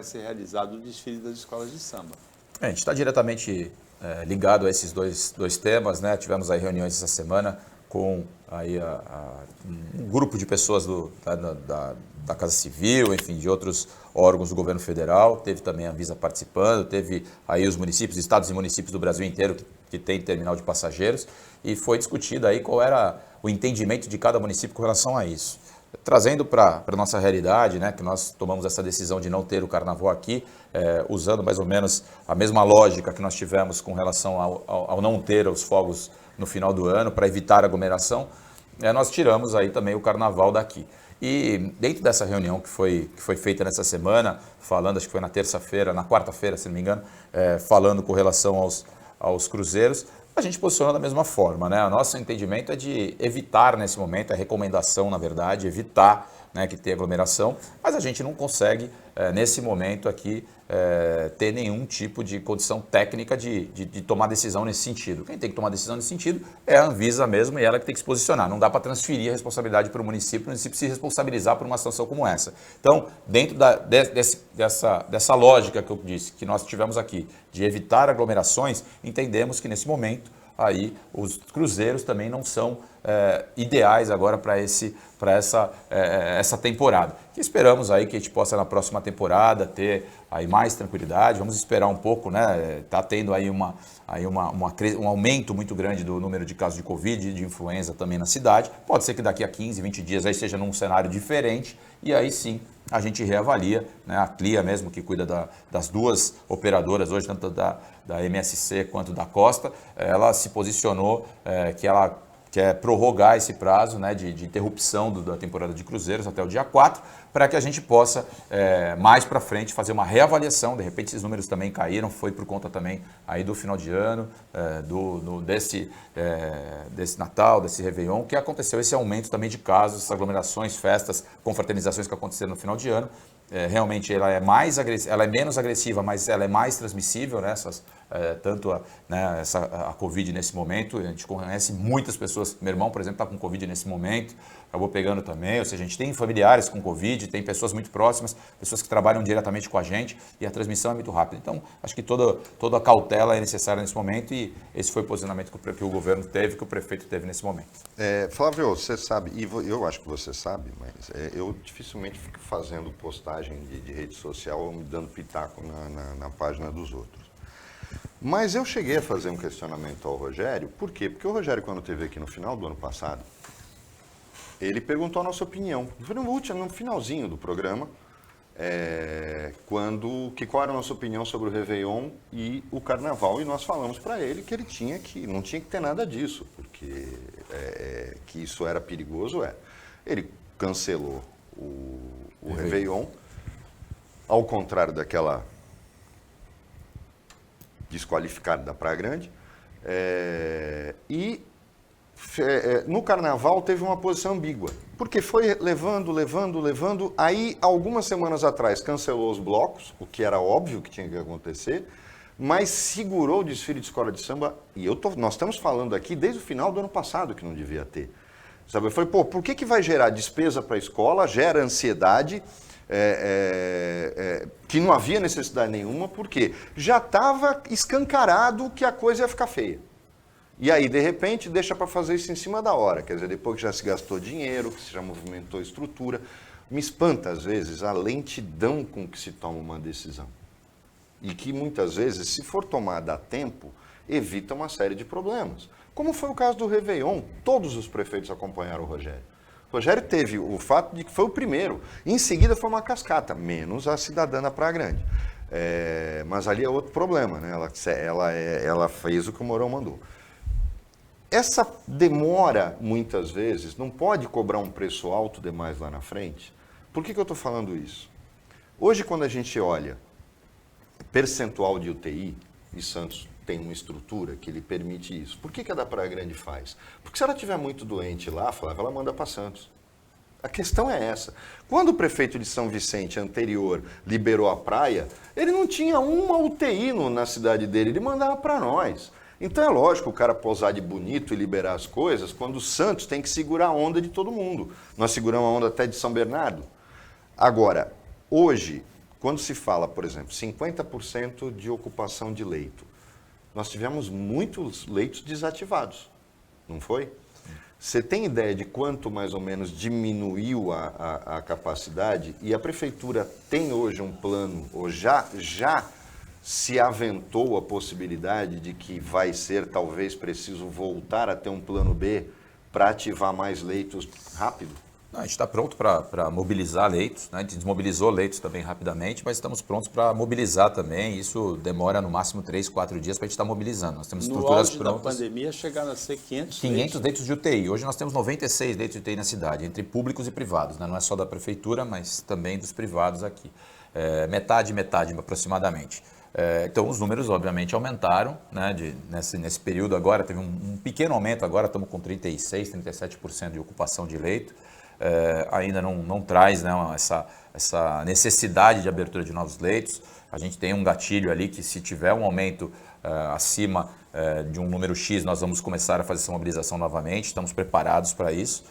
ser realizado o desfile das escolas de samba. A gente está diretamente ligado a esses dois temas, né? Tivemos aí reuniões essa semana com aí um grupo de pessoas da Casa Civil, enfim, de outros órgãos do governo federal, teve também a Anvisa participando, teve aí os municípios, estados e municípios do Brasil inteiro que tem terminal de passageiros, e foi discutido aí qual era o entendimento de cada município com relação a isso. Trazendo para a nossa realidade, né, que nós tomamos essa decisão de não ter o carnaval aqui, usando mais ou menos a mesma lógica que nós tivemos com relação ao não ter os fogos no final do ano, para evitar aglomeração, nós tiramos aí também o carnaval daqui. E dentro dessa reunião que foi feita nessa semana, falando, acho que foi na terça-feira, na quarta-feira, se não me engano, falando com relação aos cruzeiros, a gente posiciona da mesma forma, né? O nosso entendimento é de evitar nesse momento, é recomendação, na verdade, evitar, né, que tenha aglomeração, mas a gente não consegue, nesse momento aqui, ter nenhum tipo de condição técnica de tomar decisão nesse sentido. Quem tem que tomar decisão nesse sentido é a Anvisa mesmo, e ela que tem que se posicionar. Não dá para transferir a responsabilidade para o município se responsabilizar por uma situação como essa. Então, dentro dessa lógica que eu disse, que nós tivemos aqui, de evitar aglomerações, entendemos que nesse momento aí os cruzeiros também não são ideais agora para essa temporada. Que esperamos aí que a gente possa na próxima temporada ter aí mais tranquilidade. Vamos esperar um pouco, né? Está tendo aí um aumento muito grande do número de casos de Covid, de influenza também na cidade. Pode ser que daqui a 15, 20 dias aí seja num cenário diferente e aí sim a gente reavalia, né? A CLIA mesmo, que cuida das duas operadoras hoje, tanto da MSC quanto da Costa, ela se posicionou que ela quer prorrogar esse prazo, né, de interrupção da temporada de cruzeiros até o dia 4, para que a gente possa, mais para frente, fazer uma reavaliação. De repente, esses números também caíram, foi por conta também aí do final de ano, desse Natal, desse Réveillon, que aconteceu esse aumento também de casos, essas aglomerações, festas, confraternizações que aconteceram no final de ano. Realmente ela é menos agressiva, mas ela é mais transmissível, né? Tanto a Covid nesse momento. A gente conhece muitas pessoas. Meu irmão, por exemplo, está com Covid nesse momento, acabou pegando também. Ou seja, a gente tem familiares com Covid, tem pessoas muito próximas, pessoas que trabalham diretamente com a gente, e a transmissão é muito rápida. Então, acho que toda a cautela é necessária nesse momento, e esse foi o posicionamento que o governo teve, que o prefeito teve nesse momento. Flávio, você sabe, e eu acho que você sabe, mas eu dificilmente fico fazendo postagem de rede social ou me dando pitaco na página dos outros. Mas eu cheguei a fazer um questionamento ao Rogério. Por quê? Porque o Rogério, quando esteve aqui no final do ano passado, ele perguntou a nossa opinião. Foi no finalzinho do programa, qual era a nossa opinião sobre o Réveillon e o Carnaval. E nós falamos para ele que não tinha que ter nada disso, porque que isso era perigoso. Ele cancelou o Réveillon, ao contrário daquela desqualificada da Praia Grande, no Carnaval teve uma posição ambígua, porque foi levando, aí algumas semanas atrás cancelou os blocos, o que era óbvio que tinha que acontecer, mas segurou o desfile de escola de samba, e nós estamos falando aqui desde o final do ano passado que não devia ter. Sabe? Eu falei, por que vai gerar despesa para a escola, gera ansiedade, que não havia necessidade nenhuma, porque já estava escancarado que a coisa ia ficar feia. E aí, de repente, deixa para fazer isso em cima da hora. Quer dizer, depois que já se gastou dinheiro, que se já movimentou estrutura. Me espanta, às vezes, a lentidão com que se toma uma decisão. E que, muitas vezes, se for tomada a tempo, evita uma série de problemas. Como foi o caso do Réveillon. Todos os prefeitos acompanharam o Rogério. O Rogério teve o fato de que foi o primeiro. Em seguida foi uma cascata, menos a cidadã da Praia Grande. Mas ali é outro problema, né? Ela fez o que o Mourão mandou. Essa demora, muitas vezes, não pode cobrar um preço alto demais lá na frente. Por que eu estou falando isso? Hoje, quando a gente olha percentual de UTI, e Santos tem uma estrutura que lhe permite isso. Por que a da Praia Grande faz? Porque se ela estiver muito doente lá, Flávia, ela manda para Santos. A questão é essa. Quando o prefeito de São Vicente anterior liberou a praia, ele não tinha uma UTI na cidade dele, ele mandava para nós. Então é lógico o cara posar de bonito e liberar as coisas quando o Santos tem que segurar a onda de todo mundo. Nós seguramos a onda até de São Bernardo. Agora, hoje, quando se fala, por exemplo, 50% de ocupação de leito, nós tivemos muitos leitos desativados, não foi? Você tem ideia de quanto mais ou menos diminuiu a capacidade? E a prefeitura tem hoje um plano, ou já se aventou a possibilidade de que vai ser talvez preciso voltar a ter um plano B para ativar mais leitos rápido? A gente está pronto para mobilizar leitos, né? A gente desmobilizou leitos também rapidamente, mas estamos prontos para mobilizar também. Isso demora no máximo 3, 4 dias para a gente estar mobilizando. Nós temos estruturas prontas. No auge da pandemia chegaram a ser 500 leitos de UTI. Hoje nós temos 96 leitos de UTI na cidade, entre públicos e privados, né? Não é só da prefeitura, mas também dos privados aqui. Metade aproximadamente. Então os números obviamente aumentaram, né, nesse período agora, teve um pequeno aumento, agora estamos com 36%, 37% de ocupação de leito. Ainda não traz, né, essa necessidade de abertura de novos leitos. A gente tem um gatilho ali que se tiver um aumento acima de um número X, nós vamos começar a fazer essa mobilização novamente, estamos preparados para isso.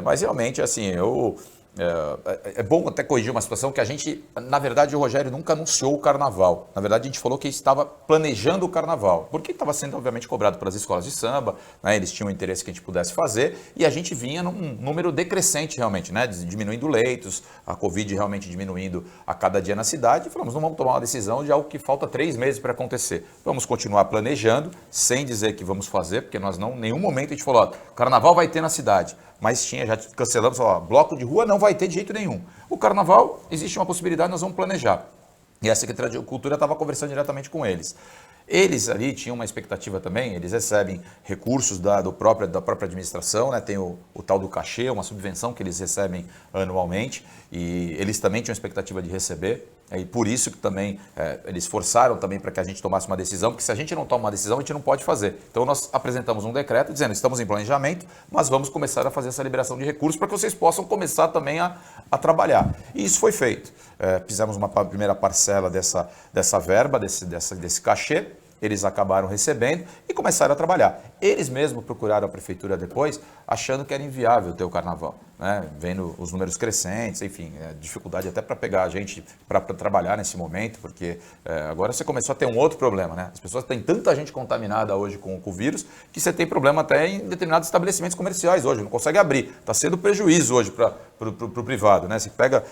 Mas realmente, assim, é bom até corrigir uma situação que a gente, na verdade, o Rogério nunca anunciou o carnaval. Na verdade, a gente falou que estava planejando o carnaval, porque estava sendo, obviamente, cobrado pelas escolas de samba, né? Eles tinham interesse que a gente pudesse fazer, e a gente vinha num número decrescente, realmente, né? Diminuindo leitos, a Covid realmente diminuindo a cada dia na cidade, e falamos, não vamos tomar uma decisão de algo que falta 3 meses para acontecer. Vamos continuar planejando, sem dizer que vamos fazer, porque nós em nenhum momento a gente falou, ó, carnaval vai ter na cidade. Mas já cancelamos, ó, bloco de rua não vai ter de jeito nenhum. O carnaval, existe uma possibilidade, nós vamos planejar. E a Secretaria de Cultura estava conversando diretamente com eles. Eles ali tinham uma expectativa também, eles recebem recursos da própria administração, né? Tem o tal do cachê, uma subvenção que eles recebem anualmente, e eles também tinham expectativa de receber. E por isso que também eles forçaram também para que a gente tomasse uma decisão, porque se a gente não toma uma decisão, a gente não pode fazer. Então nós apresentamos um decreto dizendo, estamos em planejamento, mas vamos começar a fazer essa liberação de recursos para que vocês possam começar também a trabalhar. E isso foi feito. Fizemos uma primeira parcela dessa verba, desse cachê. Eles acabaram recebendo e começaram a trabalhar. Eles mesmos procuraram a prefeitura depois, achando que era inviável ter o carnaval, né? Vendo os números crescentes, enfim, dificuldade até para pegar a gente para trabalhar nesse momento, porque agora você começou a ter um outro problema, né? As pessoas têm tanta gente contaminada hoje com o vírus que você tem problema até em determinados estabelecimentos comerciais hoje, não consegue abrir. Está sendo prejuízo hoje para o privado, né? Você pega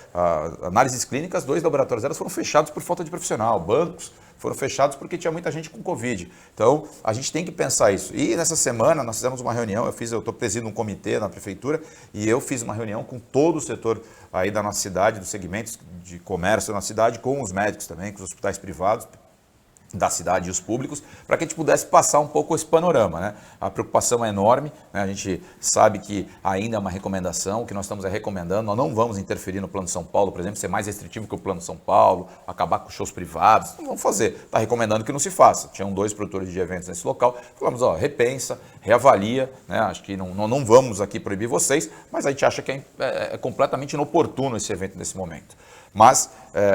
análises clínicas, 2 laboratórios delas foram fechados por falta de profissional, bancos foram fechados porque tinha muita gente com Covid. Então, a gente tem que pensar isso. E nessa semana, nós fizemos uma reunião, eu estou presidindo um comitê na prefeitura, e eu fiz uma reunião com todo o setor aí da nossa cidade, dos segmentos de comércio na cidade, com os médicos também, com os hospitais privados da cidade e os públicos, para que a gente pudesse passar um pouco esse panorama, né? A preocupação é enorme, né? A gente sabe que ainda é uma recomendação, o que nós estamos recomendando, nós não vamos interferir no Plano São Paulo, por exemplo, ser mais restritivo que o Plano São Paulo, acabar com shows privados, não vamos fazer, está recomendando que não se faça. Tinham 2 produtores de eventos nesse local, falamos, ó, repensa, reavalia, né? Acho que não vamos aqui proibir vocês, mas a gente acha que é completamente inoportuno esse evento nesse momento. Mas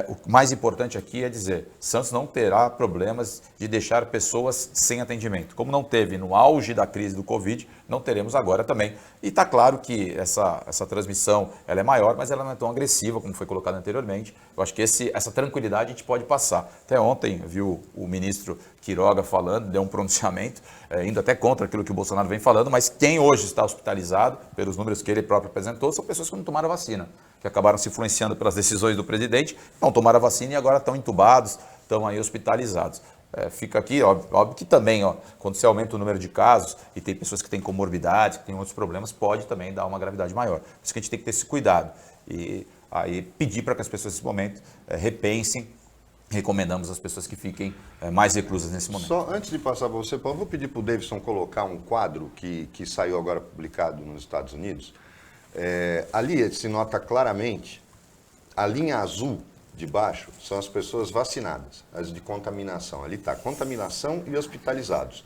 o mais importante aqui é dizer, Santos não terá problemas de deixar pessoas sem atendimento. Como não teve no auge da crise do Covid, não teremos agora também. E está claro que essa transmissão ela é maior, mas ela não é tão agressiva como foi colocado anteriormente. Eu acho que essa tranquilidade a gente pode passar. Até ontem, viu o ministro Queiroga falando, deu um pronunciamento, indo até contra aquilo que o Bolsonaro vem falando, mas quem hoje está hospitalizado, pelos números que ele próprio apresentou, são pessoas que não tomaram vacina, que acabaram se influenciando pelas decisões do presidente, não tomaram a vacina e agora estão entubados, estão aí hospitalizados. Fica aqui, óbvio que também, quando você aumenta o número de casos e tem pessoas que têm comorbidades, que têm outros problemas, pode também dar uma gravidade maior. Por isso que a gente tem que ter esse cuidado e aí pedir para que as pessoas nesse momento repensem. Recomendamos às pessoas que fiquem mais reclusas nesse momento. Só antes de passar para você, Paulo, vou pedir para o Davidson colocar um quadro que saiu agora publicado nos Estados Unidos. Ali se nota claramente, a linha azul de baixo são as pessoas vacinadas, as de contaminação. Ali está, contaminação e hospitalizados.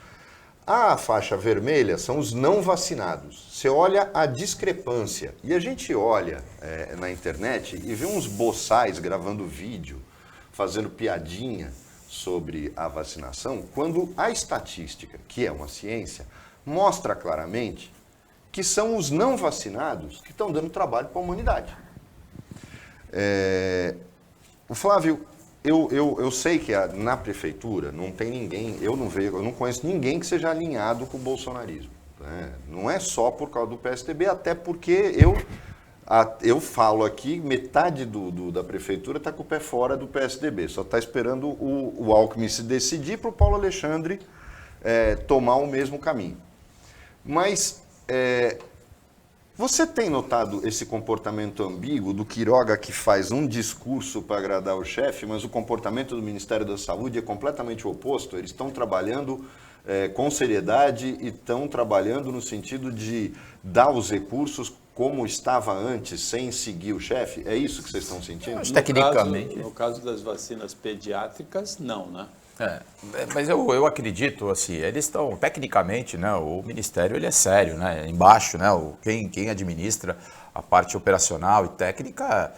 A faixa vermelha são os não vacinados. Você olha a discrepância. E a gente olha na internet e vê uns boçais gravando vídeo, fazendo piadinha sobre a vacinação, quando a estatística, que é uma ciência, mostra claramente que são os não vacinados que estão dando trabalho para a humanidade. O Flávio, eu sei que na prefeitura não tem ninguém, eu não conheço ninguém que seja alinhado com o bolsonarismo. né? Não é só por causa do PSDB, até porque eu falo aqui, metade da prefeitura está com o pé fora do PSDB, só está esperando o Alckmin se decidir para o Paulo Alexandre tomar o mesmo caminho. Mas você tem notado esse comportamento ambíguo do Quiroga, que faz um discurso para agradar o chefe, mas o comportamento do Ministério da Saúde é completamente o oposto? Eles estão trabalhando com seriedade e estão trabalhando no sentido de dar os recursos como estava antes, sem seguir o chefe? É isso que vocês estão sentindo? Tecnicamente. No caso das vacinas pediátricas, não, né? Mas eu acredito, assim, eles estão, tecnicamente, né, o Ministério ele é sério, né, embaixo, né, quem administra a parte operacional e técnica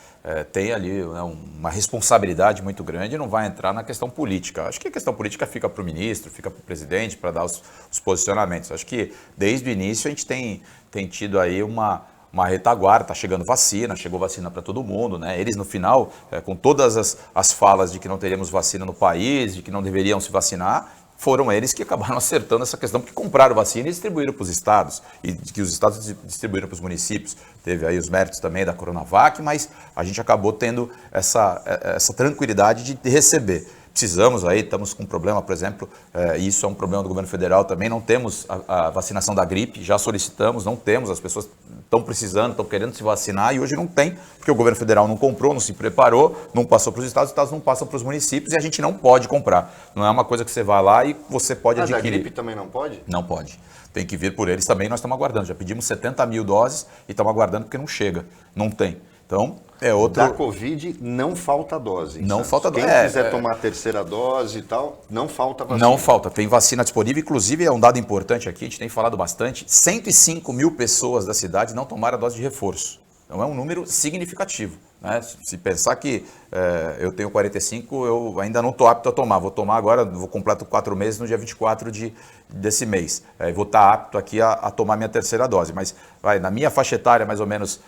tem ali, né, uma responsabilidade muito grande e não vai entrar na questão política. Acho que a questão política fica para o ministro, fica para o presidente, para dar os posicionamentos. Acho que desde o início a gente tem tido aí uma retaguarda, chegou vacina para todo mundo, né? Eles no final, com todas as falas de que não teríamos vacina no país, de que não deveriam se vacinar, foram eles que acabaram acertando essa questão, porque compraram vacina e distribuíram para os estados, e que os estados distribuíram para os municípios. Teve aí os méritos também da Coronavac, mas a gente acabou tendo essa tranquilidade de receber. Precisamos aí, estamos com um problema, por exemplo, isso é um problema do governo federal também, não temos a vacinação da gripe, já solicitamos, não temos, as pessoas estão precisando, estão querendo se vacinar e hoje não tem, porque o governo federal não comprou, não se preparou, não passou para os estados não passam para os municípios e a gente não pode comprar. Não é uma coisa que você vai lá e você pode adquirir. Mas a gripe também não pode? Não pode. Tem que vir por eles também, nós estamos aguardando. Já pedimos 70 mil doses e estamos aguardando porque não chega, não tem. Então, Da Covid não falta dose. Não falta dose. Quem quiser tomar a terceira dose e tal, não falta vacina. Não falta, tem vacina disponível. Inclusive, é um dado importante aqui, a gente tem falado bastante, 105 mil pessoas da cidade não tomaram a dose de reforço. Então, é um número significativo, né? Se pensar que eu tenho 45, eu ainda não estou apto a tomar. Vou tomar agora, vou completar 4 meses no dia 24 desse mês. Vou estar apto aqui a tomar minha terceira dose. Mas na minha faixa etária, mais ou menos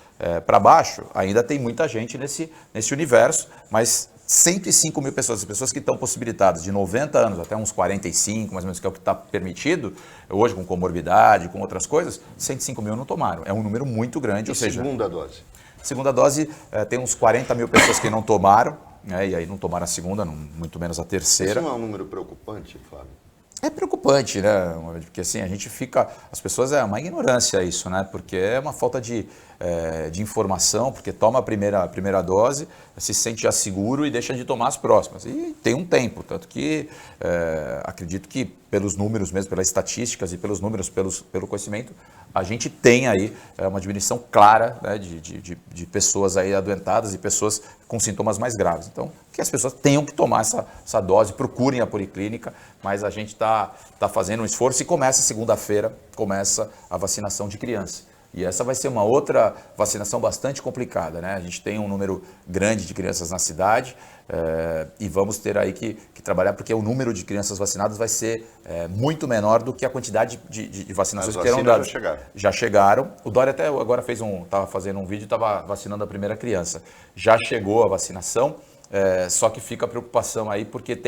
para baixo, ainda tem muita gente nesse universo, mas 105 mil pessoas, as pessoas que estão possibilitadas de 90 anos até uns 45, mais ou menos, que é o que está permitido, hoje com comorbidade, com outras coisas, 105 mil não tomaram. É um número muito grande. E segunda dose? Segunda dose, tem uns 40 mil pessoas que não tomaram, né, e aí não tomaram a segunda, muito menos a terceira. Isso não é um número preocupante, Flávio? É preocupante, né? Porque assim, a gente fica... As pessoas, é uma ignorância isso, né? Porque é uma falta de informação, porque toma a primeira dose, se sente já seguro e deixa de tomar as próximas. E tem um tempo, tanto que acredito que pelos números mesmo, pelas estatísticas e pelos números, pelo conhecimento, a gente tem aí uma diminuição clara, né, de pessoas aí adoentadas e pessoas com sintomas mais graves. Então, que as pessoas tenham que tomar essa dose, procurem a policlínica, mas a gente está fazendo um esforço e começa segunda-feira, começa a vacinação de criança. E essa vai ser uma outra vacinação bastante complicada, né? A gente tem um número grande de crianças na cidade e vamos ter aí que trabalhar, porque o número de crianças vacinadas vai ser muito menor do que a quantidade de vacinações que serão dadas. Já chegaram. O Dória até agora estava fazendo um vídeo e estava vacinando a primeira criança. Já chegou a vacinação. Só que fica a preocupação aí porque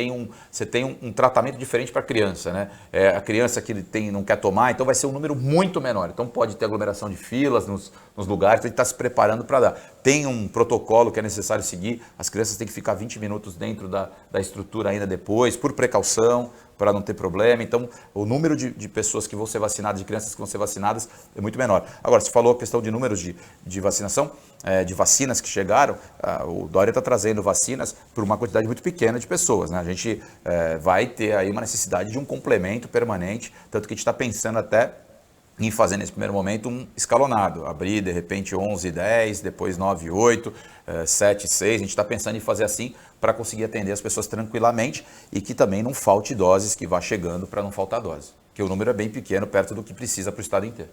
você tem um tratamento diferente para a criança, né? A criança que não quer tomar, então vai ser um número muito menor. Então pode ter aglomeração de filas nos lugares, então a gente está se preparando para dar. Tem um protocolo que é necessário seguir, as crianças têm que ficar 20 minutos dentro da estrutura ainda depois, por precaução, para não ter problema. Então, o número de pessoas que vão ser vacinadas, de crianças que vão ser vacinadas, é muito menor. Agora, você falou a questão de números de vacinação, de vacinas que chegaram, o Dória está trazendo vacinas por uma quantidade muito pequena de pessoas, né? A gente vai ter aí uma necessidade de um complemento permanente, tanto que a gente está pensando até em fazer nesse primeiro momento um escalonado, abrir de repente 11, 10, depois 9, 8, 7, 6, a gente está pensando em fazer assim para conseguir atender as pessoas tranquilamente e que também não falte doses, que vá chegando para não faltar dose, porque o número é bem pequeno, perto do que precisa para o estado inteiro.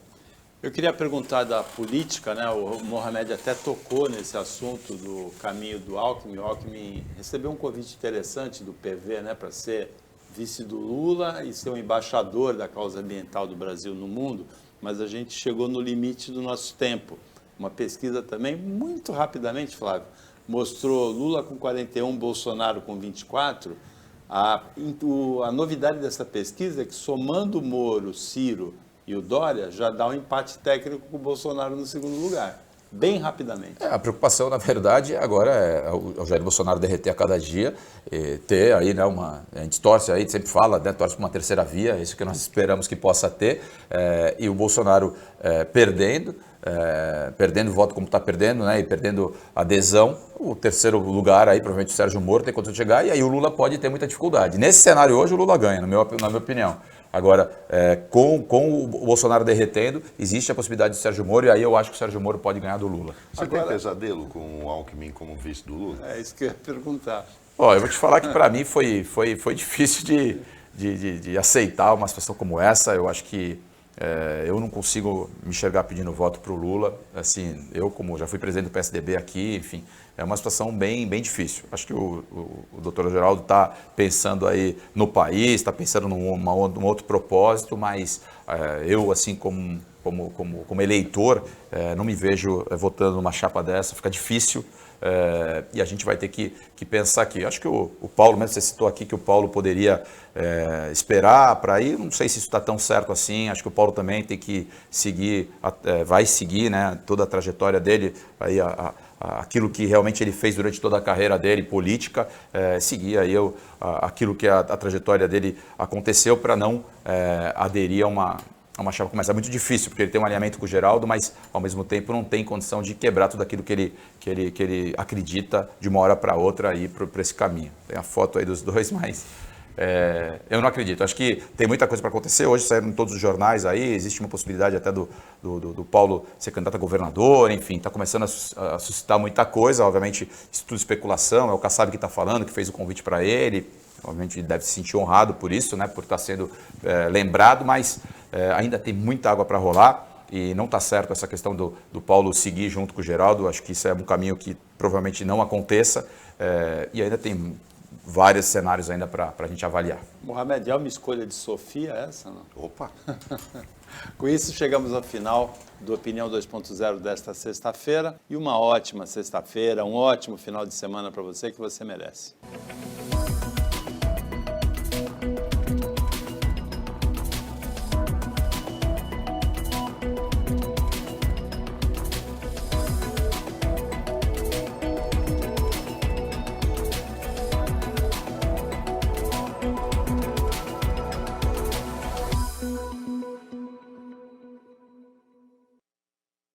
Eu queria perguntar da política, né? O Mohamed até tocou nesse assunto do caminho do Alckmin. O Alckmin recebeu um convite interessante do PV, né, para ser vice do Lula e ser um embaixador da causa ambiental do Brasil no mundo, mas a gente chegou no limite do nosso tempo. Uma pesquisa também, muito rapidamente, Flávio, mostrou Lula com 41, Bolsonaro com 24. A novidade dessa pesquisa é que, somando Moro, Ciro e o Dória, já dá um empate técnico com o Bolsonaro no segundo lugar, bem rapidamente. A preocupação, na verdade, agora é o Jair Bolsonaro derreter a cada dia, ter aí, né, a gente torce aí, sempre fala, né, torce para uma terceira via, é isso que nós esperamos que possa ter, e o Bolsonaro perdendo voto como está perdendo, né, e perdendo adesão, o terceiro lugar aí, provavelmente o Sérgio Moro tem condição de chegar, e aí o Lula pode ter muita dificuldade. Nesse cenário hoje, o Lula ganha, na minha opinião. Agora, com o Bolsonaro derretendo, existe a possibilidade do Sérgio Moro, e aí eu acho que o Sérgio Moro pode ganhar do Lula. Você tem pesadelo com o Alckmin como vice do Lula? É isso que eu ia perguntar. Ó, eu vou te falar que para mim foi difícil de aceitar uma situação como essa. Eu acho que eu não consigo me enxergar pedindo voto para o Lula. Assim, eu, como já fui presidente do PSDB aqui, enfim, é uma situação bem difícil. Acho que o doutor Geraldo está pensando aí no país, está pensando num outro propósito, mas eu, assim, como eleitor, não me vejo votando numa chapa dessa, fica difícil. E a gente vai ter que pensar aqui. Acho que o Paulo, mesmo você citou aqui que o Paulo poderia esperar para ir, não sei se isso está tão certo assim. Acho que o Paulo também tem que seguir, vai seguir, né, toda a trajetória dele, aí aquilo que realmente ele fez durante toda a carreira dele, política, seguir aí aquilo que a trajetória dele aconteceu para não aderir a uma chapa como essa. É muito difícil, porque ele tem um alinhamento com o Geraldo, mas ao mesmo tempo não tem condição de quebrar tudo aquilo que ele acredita de uma hora para outra ir para esse caminho. Tem a foto aí dos dois, mas eu não acredito. Acho que tem muita coisa para acontecer. Hoje saíram em todos os jornais aí, existe uma possibilidade até do Paulo ser candidato a governador, enfim, está começando a suscitar muita coisa. Obviamente, isso tudo especulação, é o Kassab que está falando, que fez o convite para ele. Obviamente ele deve se sentir honrado por isso, né, por estar sendo lembrado, mas ainda tem muita água para rolar e não está certo essa questão do Paulo seguir junto com o Geraldo. Acho que isso é um caminho que provavelmente não aconteça e ainda tem vários cenários ainda para a gente avaliar. Mohamed, é uma escolha de Sofia essa? Não? Opa! Com isso, chegamos ao final do Opinião 2.0 desta sexta-feira e uma ótima sexta-feira, um ótimo final de semana para você que você merece.